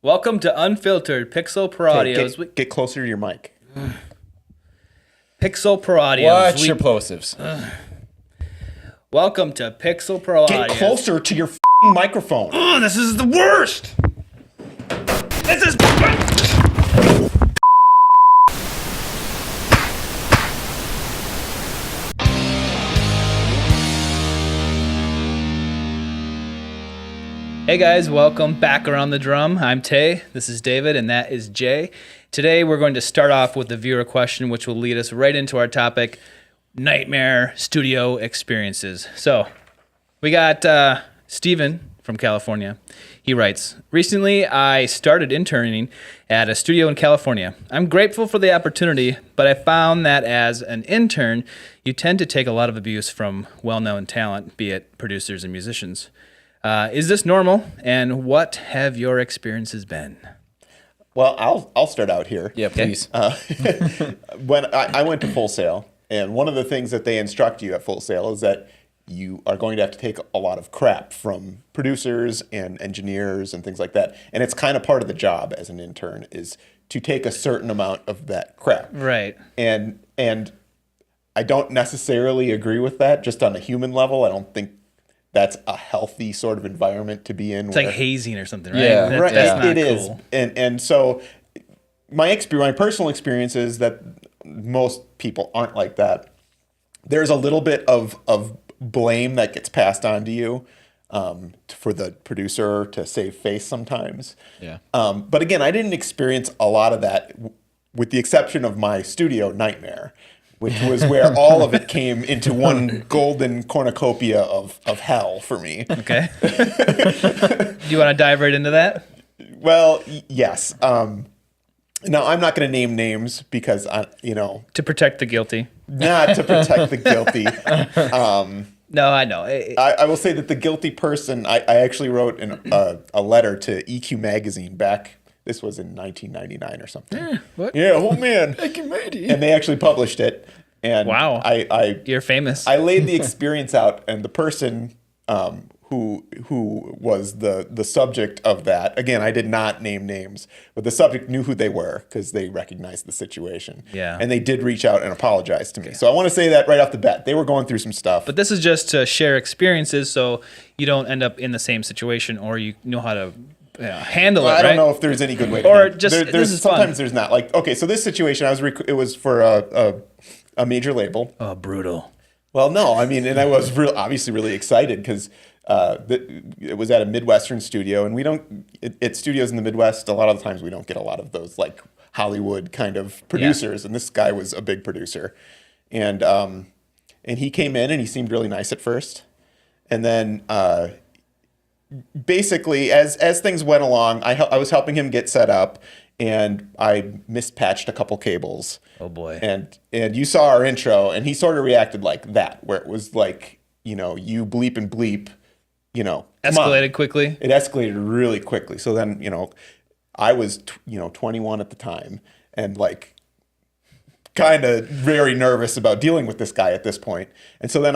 Welcome to Unfiltered Pixel Parodios. Get closer to your mic. Pixel Parodios. Watch your plosives. Welcome to Pixel Parodios. Get closer to your microphone. Oh, this is the worst. This is. Hey guys, welcome back around the drum. I'm Tay, this is David, and that is Jay. Today we're going to start off with the viewer question, which will lead us right into our topic, nightmare studio experiences. So, we got Steven from California. He writes, recently I started interning at a studio in California. I'm grateful for the opportunity, but I found that as an intern, you tend to take a lot of abuse from well-known talent, be it producers and musicians. Is this normal, and what have your experiences been? Well, I'll start out here. Yeah, please. When I went to Full Sail, and one of the things that they instruct you at Full Sail is that you are going to have to take a lot of crap from producers and engineers and things like that. And it's kind of part of the job as an intern is to take a certain amount of that crap. Right. And I don't necessarily agree with that just on a human level. I don't think that's a healthy sort of environment to be in. It's like hazing or something, right? Yeah, Right. That's not It is. cool. And so my personal experience is that most people aren't like that. There's a little bit of blame that gets passed on to you for the producer to save face sometimes. Yeah. But again, I didn't experience a lot of that with the exception of my studio nightmare, which was where all of it came into one golden cornucopia of hell for me. Okay. Do you want to dive right into that? Well, yes. Now, I'm not going to name names because, To protect the guilty. not to protect the guilty. No, I know. I will say that the guilty person, I actually wrote a letter to EQ Magazine back, this was in 1999 or something. What? Yeah, oh man. And they actually published it. And Wow. I You're famous. I laid the experience out, and the person who was the subject of that, again, I did not name names, but the subject knew who they were because they recognized the situation. Yeah. And they did reach out and apologize to me. So I want to say that right off the bat. They were going through some stuff. But this is just to share experiences so you don't end up in the same situation or you know how to handle it, I don't right? know if there's any good way to Or handle it. just, this is sometimes fun. there's not. Like, okay, so this situation, it was for a major label. Oh, brutal. Well, no, I mean, and I was obviously really excited because it was at a Midwestern studio, and we don't at studios in the Midwest. A lot of the times, we don't get a lot of those like Hollywood kind of producers, and this guy was a big producer, and he came in and he seemed really nice at first, and then basically as things went along, I was helping him get set up. And I mispatched a couple cables. Oh boy. And you saw our intro, and he sort of reacted like that, where it was like, you bleep and bleep, come on. Escalated quickly. It escalated really quickly. So then, I was, 21 at the time, and like kind of very nervous about dealing with this guy at this point. And so then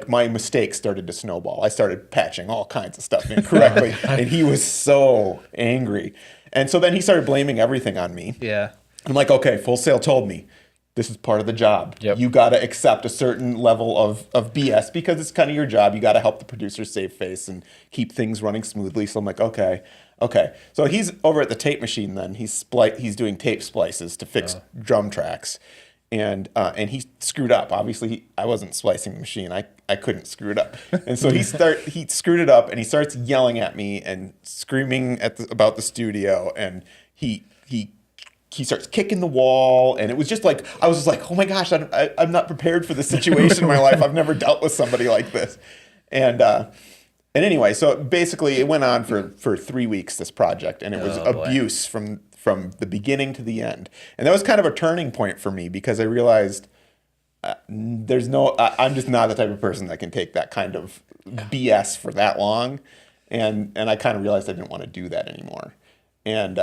my mistakes started to snowball. I started patching all kinds of stuff incorrectly, and he was so angry. And so then he started blaming everything on me. Yeah. I'm like, okay, Full Sail told me this is part of the job. Yep. You got to accept a certain level of BS because it's kind of your job. You got to help the producer save face and keep things running smoothly. So I'm like, okay. So he's over at the tape machine then. He's doing tape splices to fix drum tracks. And he screwed up. Obviously, I wasn't splicing the machine. I couldn't screw it up. And so he screwed it up, and he starts yelling at me and screaming about the studio. And he starts kicking the wall. And it was just like, I was just like, oh my gosh, I'm not prepared for this situation in my life. I've never dealt with somebody like this. And anyway, so basically it went on for 3 weeks, this project, and it was abuse from the beginning to the end. And that was kind of a turning point for me because I realized I'm just not the type of person that can take that kind of BS for that long. And I kind of realized I didn't want to do that anymore. And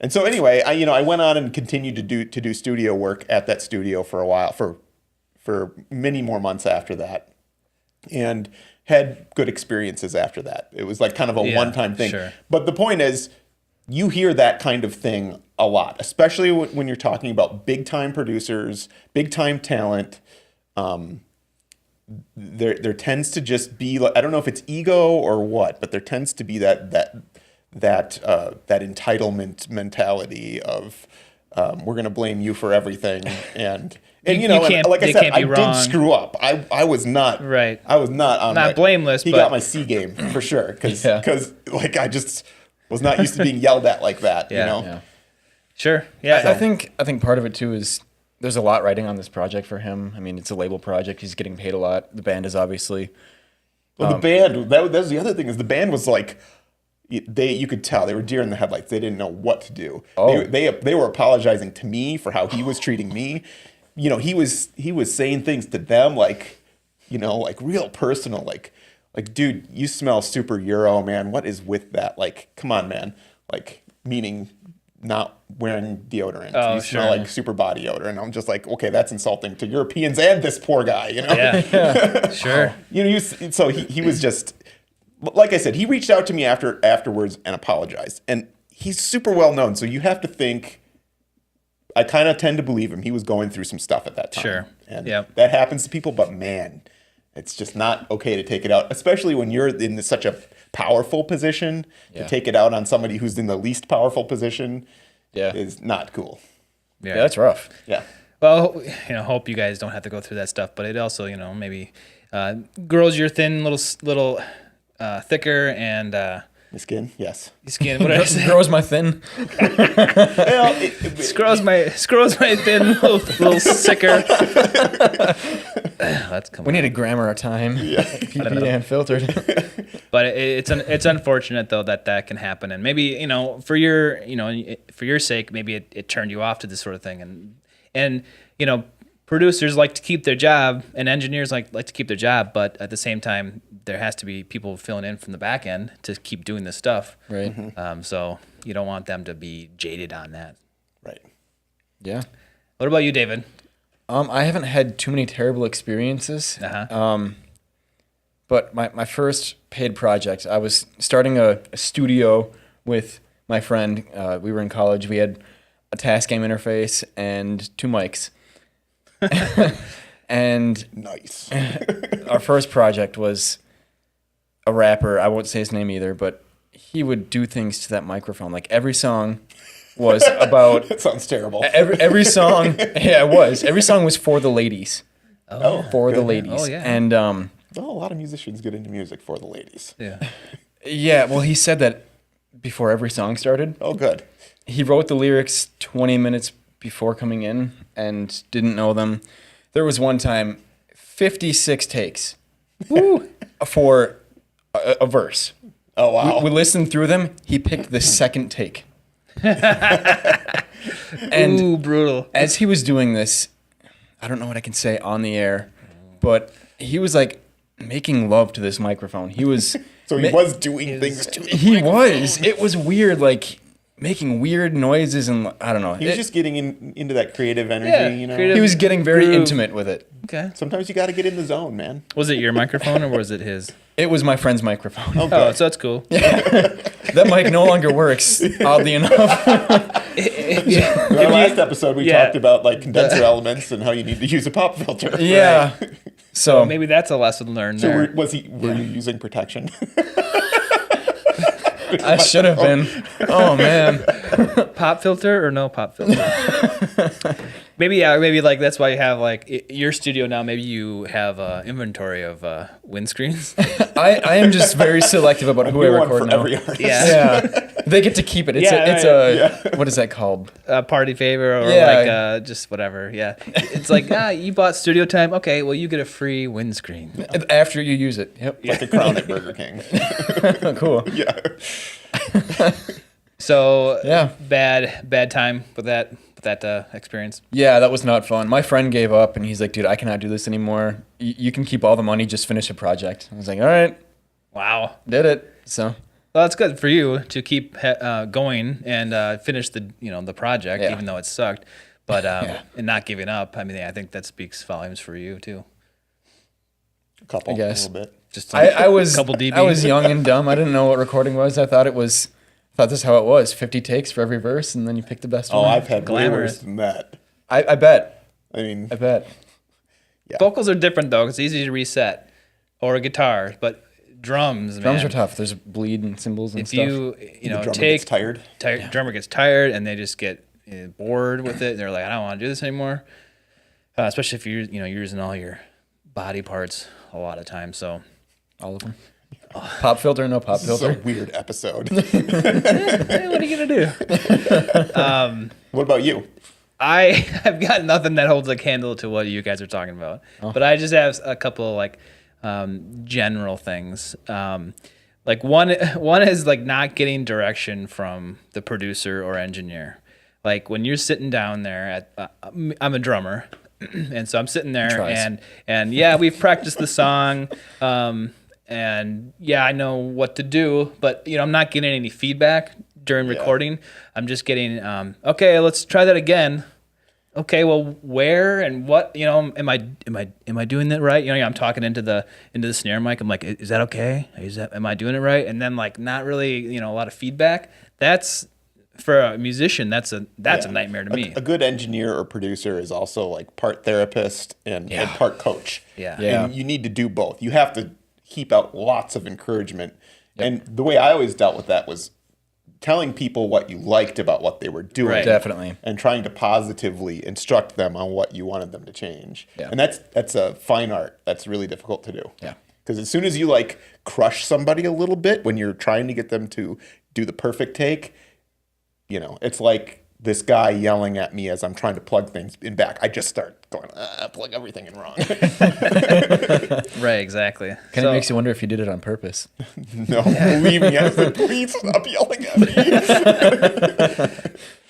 so anyway, I went on and continued to do studio work at that studio for a while, for many more months after that. And had good experiences after that. It was like kind of a one-time thing. Sure. But the point is, you hear that kind of thing a lot, especially when you're talking about big time producers, big time talent. There tends to just be, like, I don't know if it's ego or what, but there tends to be that entitlement mentality of we're going to blame you for everything, and you know, and like I said, I did screw up. I was not right. I was not on not blameless. He but... got my C game for sure because like I just was not used to being yelled at like that. Yeah. You know. Yeah. Sure. Yeah. I think part of it too is there's a lot riding on this project for him. I mean, it's a label project. He's getting paid a lot. The band is obviously. Well, the band, that was the other thing, is the band was like, you could tell they were deer in the headlights. They didn't know what to do. Oh. They were apologizing to me for how he was treating me. You know, he was saying things to them like, you know, like real personal, like dude, you smell super Euro, man. What is with that? Like, come on, man. Like, meaning not wearing deodorant. Oh, you smell like super body odor. And I'm just like, okay, that's insulting to Europeans and this poor guy, you know? Yeah. Sure. You know, so he was just, like I said, he reached out to me afterwards and apologized. And he's super well known. So you have to think, I kind of tend to believe him. He was going through some stuff at that time. Sure. And that happens to people, but man, it's just not okay to take it out, especially when you're in such a powerful position. To take it out on somebody who's in the least powerful position is not cool. Yeah, that's rough. Yeah. Well, you know, hope you guys don't have to go through that stuff, but it also, you know, maybe grows your thin little thicker and My skin, yes. skin. What did I say? Grows my thin. Well, Scrows my thin little sicker. That's coming. We need a grammar of time. PPA Unfiltered. But it's unfortunate though that can happen, and maybe, you know, for your sake, maybe it turned you off to this sort of thing, and you know, producers like to keep their job and engineers like to keep their job, but at the same time, there has to be people filling in from the back end to keep doing this stuff. Right. So you don't want them to be jaded on that. right. Yeah. What about you, David? I haven't had too many terrible experiences. But my first paid project, I was starting a studio with my friend. We were in college. We had a Tascam interface and 2 mics. And Nice. our first project was a rapper. I won't say his name either, but he would do things to that microphone. Like every song was about... That sounds terrible. Every song... Yeah, it was. Every song was for the ladies. Oh, For the good. ladies. Oh, yeah. And... Well, a lot of musicians get into music for the ladies. yeah. yeah, well, he said that before every song started. Oh, good. He wrote the lyrics 20 minutes before coming in and didn't know them. There was one time, 56 takes for a verse. Oh, wow. We listened through them. He picked the second take. And Ooh, brutal. as he was doing this, I don't know what I can say on the air, but he was like making love to this microphone. He was... So he was doing things to it. He was. It was weird, like making weird noises and I don't know. He was just getting into that creative energy, you know? creative He was getting very groove. intimate with it. Okay. Sometimes you got to get in the zone, man. Was it your microphone or was it his? It was my friend's microphone. Oh, Oh, good. so that's cool. That mic no longer works, oddly enough. In our last episode, we talked about like condenser elements and how you need to use a pop filter. Yeah. So Maybe that's a lesson learned So there. were you using protection? I should have been. Oh man. Pop filter or no pop filter? Maybe like that's why you have like your studio now. Maybe you have inventory of windscreens. I am just very selective about who I One record for now. every artist. Yeah. They get to keep it. It's what is that called? A party favor or Yeah. like just whatever. Yeah, it's like you bought studio time. Okay, well you get a free windscreen. After you use it. Yep. Like a crown at Burger King. Cool. Yeah. So Yeah. bad time with that experience. Yeah, that was not fun. My friend gave up and he's like, dude, I cannot do this anymore. You can keep all the money, just finish a project. I was like, all right, Wow. did it. So Well, that's good for you to keep going and finish the project, even though it sucked, but and not giving up. I mean, I think that speaks volumes for you too. A couple, I guess. a little bit. Just I was couple dB. I was young and dumb. I didn't know what recording was. I thought it was Thought this is how it was. 50 takes for every verse, and then you pick the best one. I've had way Glamorous. worse than that. I bet. I mean, I bet. Yeah. Vocals are different though. It's easy to reset, or a guitar, but drums. Drums man, are tough. There's bleed and cymbals and If stuff. you know the drummer take gets tired. drummer gets tired and they just get bored with it. They're like, I don't want to do this anymore. Especially if you're you're using all your body parts a lot of times. So All of them. Pop filter, no pop This is a filter. weird episode. hey, what are you gonna do? What about you? I have got nothing that holds a candle to what you guys are talking about, but I just have a couple like general things. Like one is like not getting direction from the producer or engineer. Like when you're sitting down there I'm a drummer, and so I'm sitting there Tries. and yeah, we've practiced the song. And yeah, I know what to do, but I'm not getting any feedback during recording. I'm just getting, okay, let's try that again. Okay, well, where and what? Am I doing that right? I'm talking into the snare mic. I'm like, is that okay? Am I doing it right? And then like not really, a lot of feedback. That's for a musician. That's a nightmare to me. A good engineer or producer is also like part therapist and part coach. Yeah. And you need to do both. You have to keep out lots of encouragement. And the way I always dealt with that was telling people what you liked about what they were doing. Right. Definitely. And trying to positively instruct them on what you wanted them to change. Yeah. And that's a fine art. That's really difficult to do. Yeah. Because as soon as you like crush somebody a little bit when you're trying to get them to do the perfect take, it's like this guy yelling at me as I'm trying to plug things in back. I just start going, plug everything in wrong. Right, exactly. Kind of makes you wonder if you did it on purpose. No, believe me. I said, please stop yelling at me.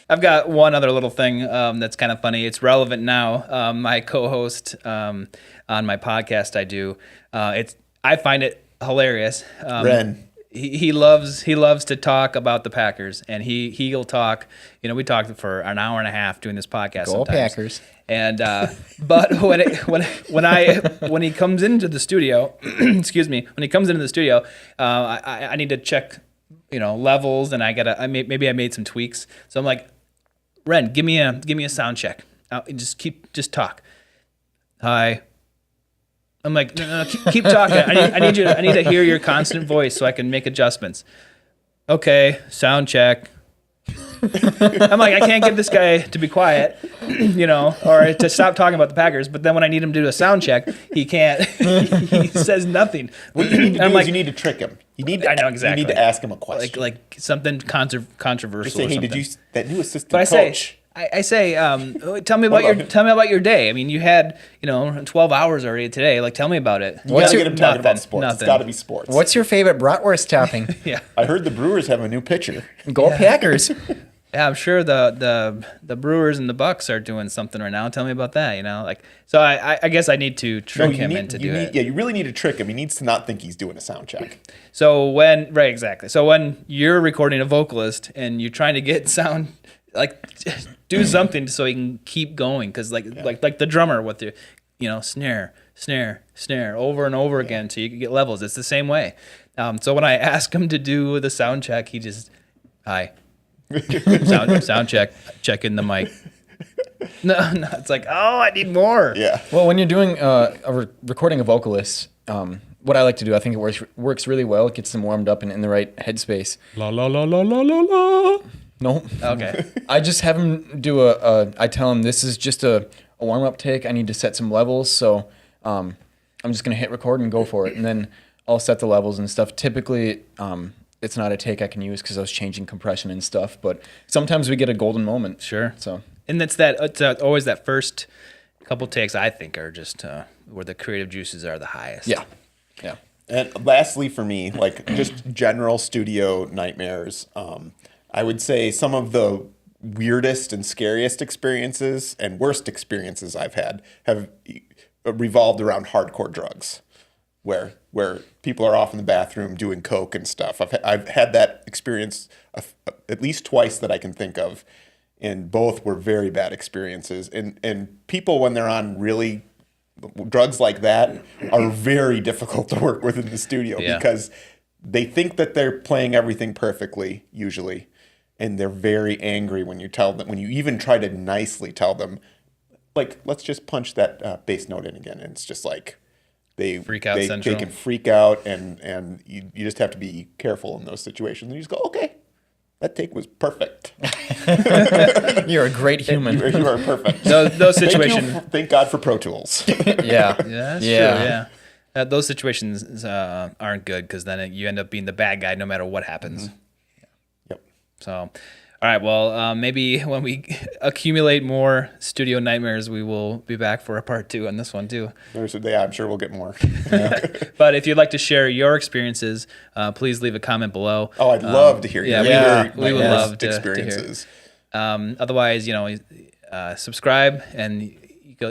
I've got one other little thing that's kind of funny. It's relevant now. My co-host on my podcast, I find it hilarious. Ren. He loves to talk about the Packers, and he'll talk. We talked for an hour and a half doing this podcast. Go sometimes. Packers! And but when he comes into the studio, excuse me, when he comes into the studio, I need to check levels, and I made some tweaks. So I'm like, Ren, give me a sound check. Just talk. Hi. I'm like, no, keep talking. I need to hear your constant voice so I can make adjustments. Okay, sound check. I'm like, I can't get this guy to be quiet, or to stop talking about the Packers. But then when I need him to do a sound check, he can't. He says nothing. What you need to do is you need to trick him. I know exactly. You need to ask him a question. Like something controversial. Just say, or hey, something. did you that new assistant But coach? I say, tell me about your day. I mean, you had 12 hours already today. Like, tell me about it. You gotta get him talking about sports. Nothing. It's got to be sports. What's your favorite bratwurst topping? Yeah, I heard the Brewers have a new pitcher. Go Packers! yeah. I'm sure the Brewers and the Bucks are doing something right now. Tell me about that. So I guess I need to trick him into doing it. Yeah, you really need to trick him. He needs to not think he's doing a sound check. So exactly. So when you're recording a vocalist and you're trying to get sound, do something so he can keep going, because like the drummer with the snare over and over again so you can get levels. It's the same way. So when I ask him to do the sound check, he just hi sound check in the mic. No, it's like, oh, I need more. Yeah. Well, when you're doing recording a vocalist, what I like to do, I think it works really well. It gets them warmed up and in the right headspace. La la la la la la la. No. Okay. I just have him do I tell him this is just a warm-up take. I need to set some levels, so I'm just going to hit record and go for it. And then I'll set the levels and stuff. Typically, it's not a take I can use because I was changing compression and stuff, but sometimes we get a golden moment. Sure. So. And it's always that first couple takes, I think, are just where the creative juices are the highest. Yeah. Yeah. And lastly, for me, just general studio nightmares. I would say some of the weirdest and scariest experiences and worst experiences I've had have revolved around hardcore drugs, where people are off in the bathroom doing coke and stuff. I've had that experience at least twice that I can think of, and both were very bad experiences. And people, when they're on really drugs like that, are very difficult to work with in the studio because they think that they're playing everything perfectly usually, and they're very angry when you tell them, when you even try to nicely tell them, like, let's just punch that bass note in again. And it's just like they Freak out they central. can freak out, and you just have to be careful in those situations. And you just go, okay, that take was perfect. You're a great human. You are perfect. Those situations. Thank God for Pro Tools. Yeah. Yeah, that's true. Yeah. Those situations aren't good because then you end up being the bad guy no matter what happens. Yep. So, all right. Well, maybe when we accumulate more studio nightmares, we will be back for a part 2 on this one too. I'm sure we'll get more. But if you'd like to share your experiences, please leave a comment below. Oh, I'd love to hear your we would love to experiences. Otherwise, subscribe and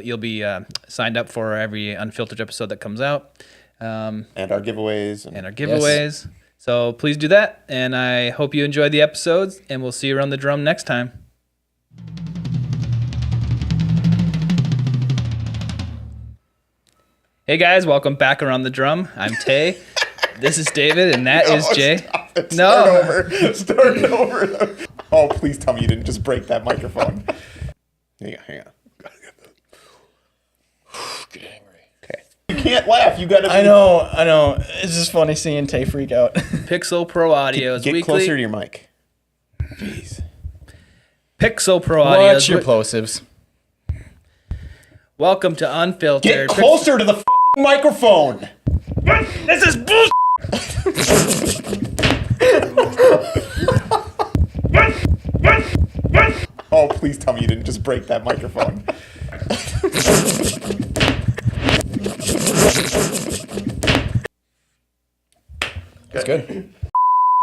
you'll be signed up for every Unfiltered episode that comes out. And our giveaways. Yes. So please do that. And I hope you enjoyed the episodes, and we'll see you around the drum next time. Hey guys, welcome back around the drum. I'm Tay. This is David, and that is Jay. Stop it. No. Start over. Oh, please tell me you didn't just break that microphone. Hang on. Get angry. Okay. You can't laugh. You gotta. I know. It's just funny seeing Tay freak out. Pixel Pro Audio is Get weekly. closer to your mic. Jeez. Pixel Pro Audio. Watch your plosives. Welcome to Unfiltered. Get closer to the f***ing microphone. This is bull. Oh, please tell me you didn't just break that microphone. That's good.